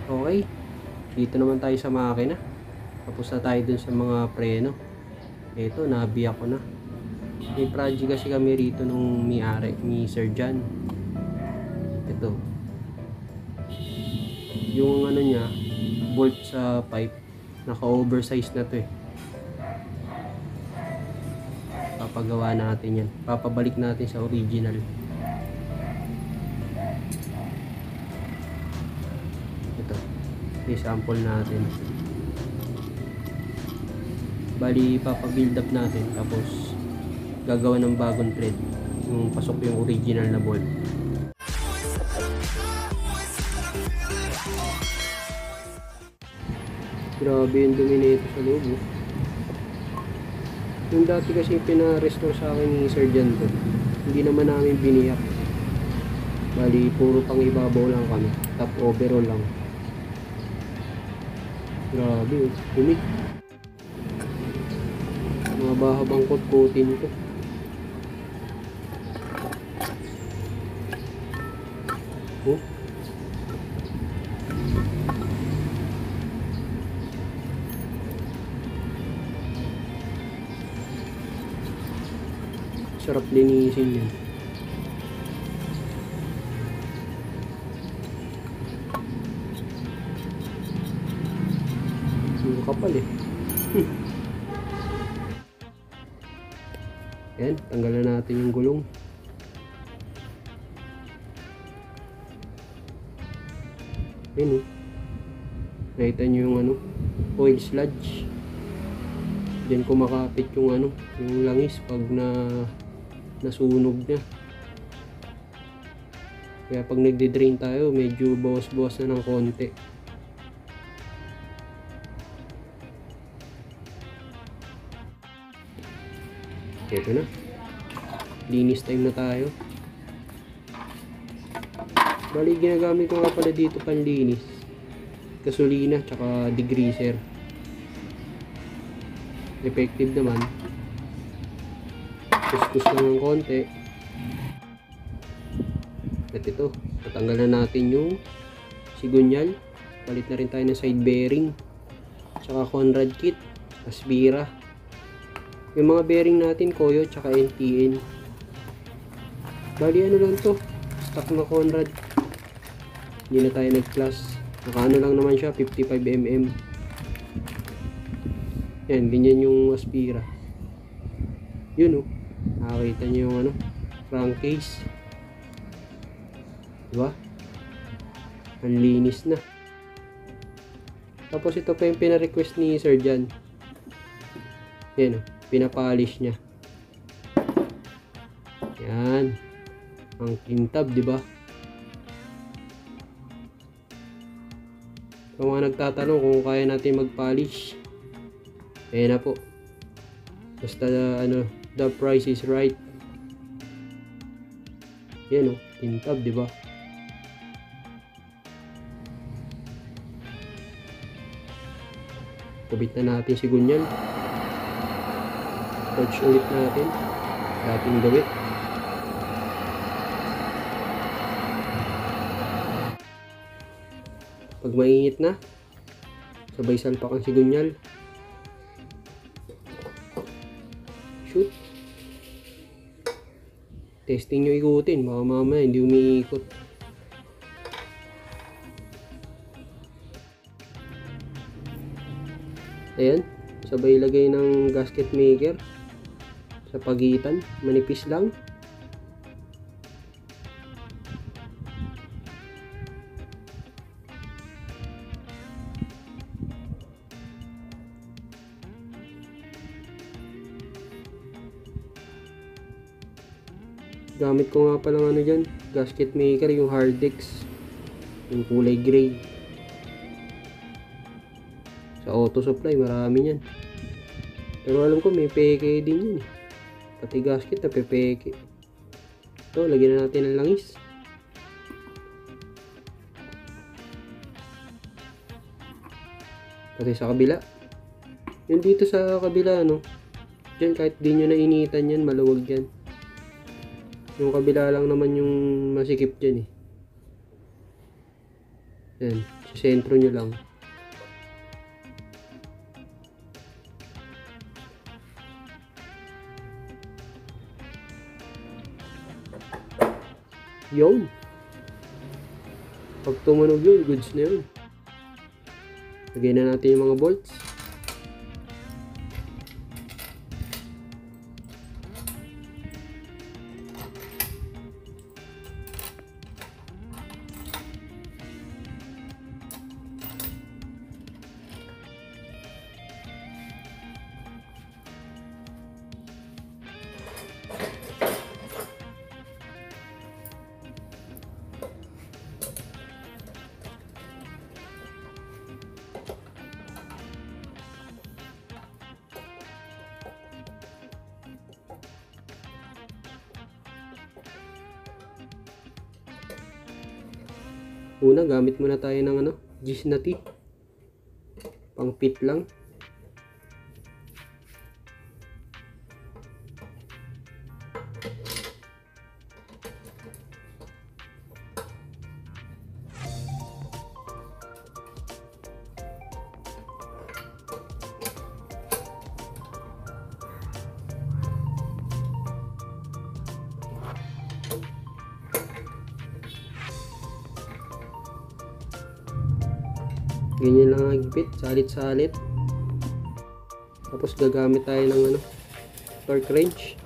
Okay, dito naman tayo sa makina. Tapos na tayo dun sa mga preno. Ito, nabiyak ko na. May project kasi kami rito nung may-ari, ni Sir John. Ito. Yung ano niya, bolt sa pipe, naka-oversize na to eh. Papagawa natin yan. Papabalik natin sa original. Ito. I-sample natin. Bali, papabuild up natin. Tapos, gagawa ng bagong thread. Yung pasok yung original na bolt. Grabe yung dumi nito sa loob. Yung dati kasi pina-restore sa akin ni Sir John to. Hindi naman namin biniyak. Bali, puro pang ibabaw lang kami. Top overall lang. Grabe, dumi. Mga bahabang kot-kotin to. Oh. Sarap linisin yan. Yung kapal eh. Yan, tanggalan natin yung gulong. Yan oh. Nakita nyo yung ano, oil sludge. Diyan kumakapit yung ano, yung langis pag nasunog na. Kaya pag nagde-drain tayo, medyo bawas-bawas na ng konti. Ito na. Linis time na tayo. Bali, ginagamit ko nga pala dito panlinis. Gasolina, tsaka degreaser. Effective naman. Kuskus lang ng konti. At ito, tatanggalan natin yung sigunyal. Palit na rin tayo ng side bearing. Tsaka Conrad kit. Aspira. Yung mga bearing natin, Koyo, tsaka NTN. Bali, ano lang to, stock na Conrad. Hindi na tayo nag-plus. Naka ano lang naman siya, 55mm. Yan, ganyan yung Aspira. Yun oh. Nakakita nyo yung ano, crankcase. Diba? Ang linis na. Tapos ito pa yung pina-request ni Sir John. Yan oh, pinapolish niya. Yan. Ang kintab, diba? Kung mga nagtatanong kung kaya natin mag-polish, ayan na po. Basta ano, the price is right. Yan oh, kintab, diba? Kubit na natin si Gunyan. Torch ulit natin. Dating gawin. Pag mainit na, sabay salpak ang sigunyal. Shoot. Testing nyo ikutin, baka mamaya hindi umiikot. Ayan, sabay lagay ng gasket maker sa pagitan, manipis lang. Gamit ko nga palang ano dyan, gasket maker, yung Hardex, yung kulay gray. Sa auto supply, marami yan. Pero alam ko may peke din yun. Pati gasket na pepeke. Ito, lagyan na natin ng langis. Pati sa kabila. Yun dito sa kabila, no? Diyan, kahit di nyo nainitan yan, maluwag yan. Yung kabila lang naman yung masikip dyan eh. Yan, sa sentro nyo lang. Yun. Pag tumunog yun, goods na yun. Lagyan na natin yung mga bolts. Una, gamit muna tayo ng Gis na T. Pang fit lang. Ganyan lang ang higpit, salit-salit. Tapos gagamit tayo ng torque wrench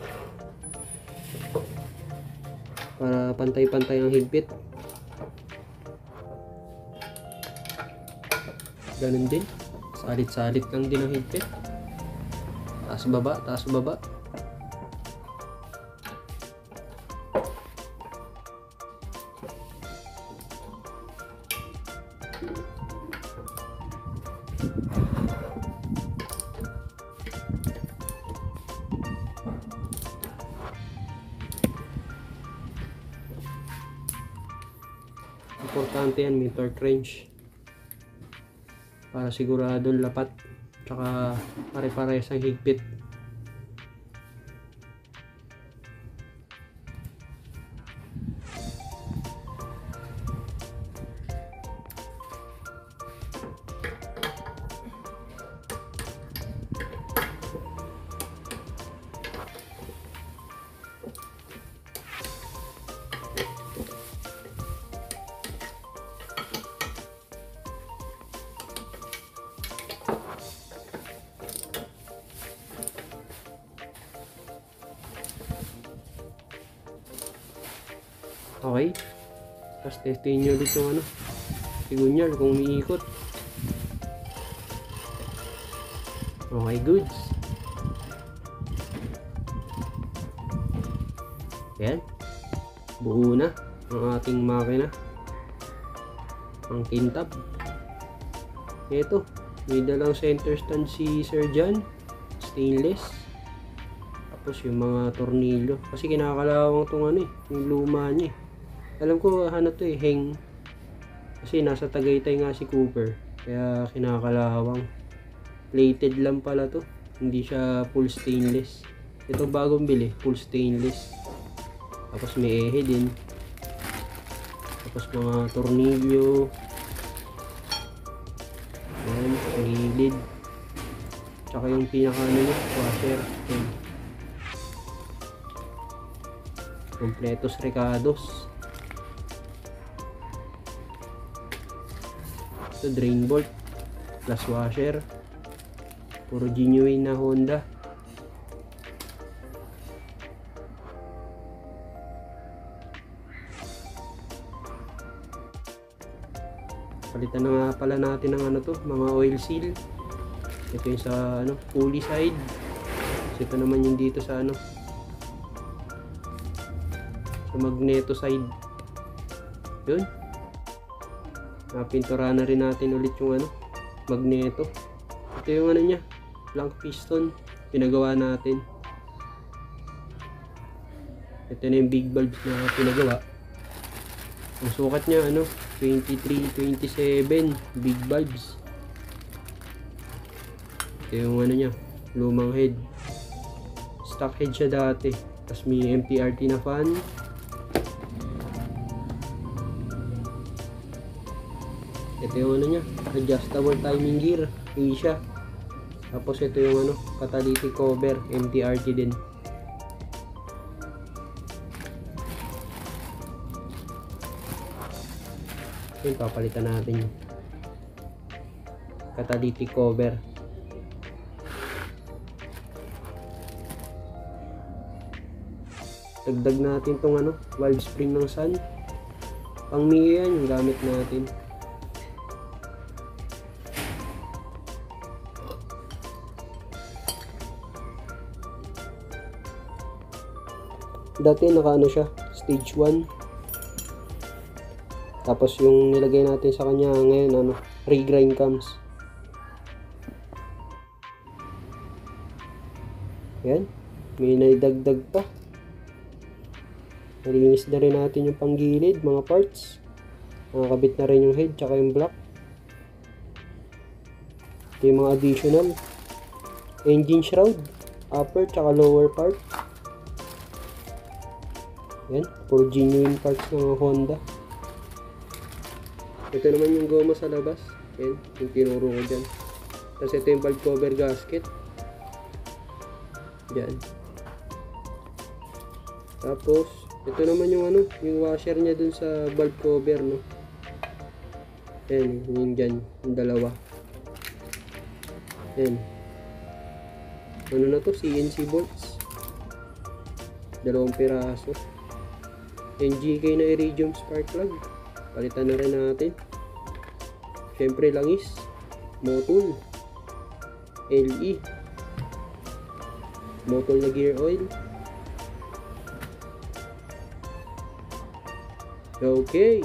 para pantay-pantay ang higpit. Ganun din, salit-salit lang din ang higpit. Taas baba, taas baba. Importante yan, may torque wrench para siguradong lapat tsaka pare-pares ang higpit. Okay, tapos testin nyo ulit yung sigunyal kung umiikot. Okay, goods. Yan, buo na ang ating makina, ang kintab. Ito, may dalang center stand si Sir John, stainless. Tapos yung mga tornilyo, kasi kinakalawang itong yung luma niya. Alam ko to hang, kasi nasa Tagaytay nga si Cooper, kaya kinakalawang. Plated lang pala to, hindi siya full stainless. Ito bagong bili, full stainless. Tapos may ehe din. Tapos mga tornilyo. Ayan, gilid. Tsaka yung pinaka washer. Ayan. Kompletos recados. Ito drain bolt plus washer, puro genuine na Honda. Palitan na nga pala natin ng mga oil seal. Ito yung sa pulley side. Ito naman yung dito sa sa magneto side. Yun, napintura na rin natin ulit yung magneto. Ito yung niya, blank piston, pinagawa natin. Ito na yung big bulbs na pinagawa. Ang sukat niya 23-27 big bulbs. Ito yung niya, lumang head. Stock head siya dati. Tapos may MPRT na fan. Ito yung ano niya, adjustable timing gear, Asia. Tapos ito yung ano, catalytic cover, MTRT din. Yun, papalitan natin yung catalytic cover. Dagdag natin tong ano, valve spring ng sun. Pang Mio yan yung gamit natin. Dati naka ano siya, stage 1. Tapos yung nilagay natin sa kanya ngayon ano, regrind cams. Yan, may naidagdag pa. Nalinis na rin natin yung panggilid, mga parts. Nakakabit na rin yung head tsaka yung block. Ito yung mga additional. Engine shroud, upper tsaka lower part. Yan, for genuine parts ng Honda. Ito naman yung goma sa labas. Yan, yung tinuro ko dyan. Tapos ito yung valve cover gasket. Yan. Tapos, ito naman yung ano, yung washer niya dun sa valve cover, no. Yan, yung dyan, yung dalawa. Yan. Ano na to? CNC bolts. 2 piraso. NGK na iridium spark plug. Palitan na rin natin. Siyempre langis. Motul. LE. Motul na gear oil. Okay.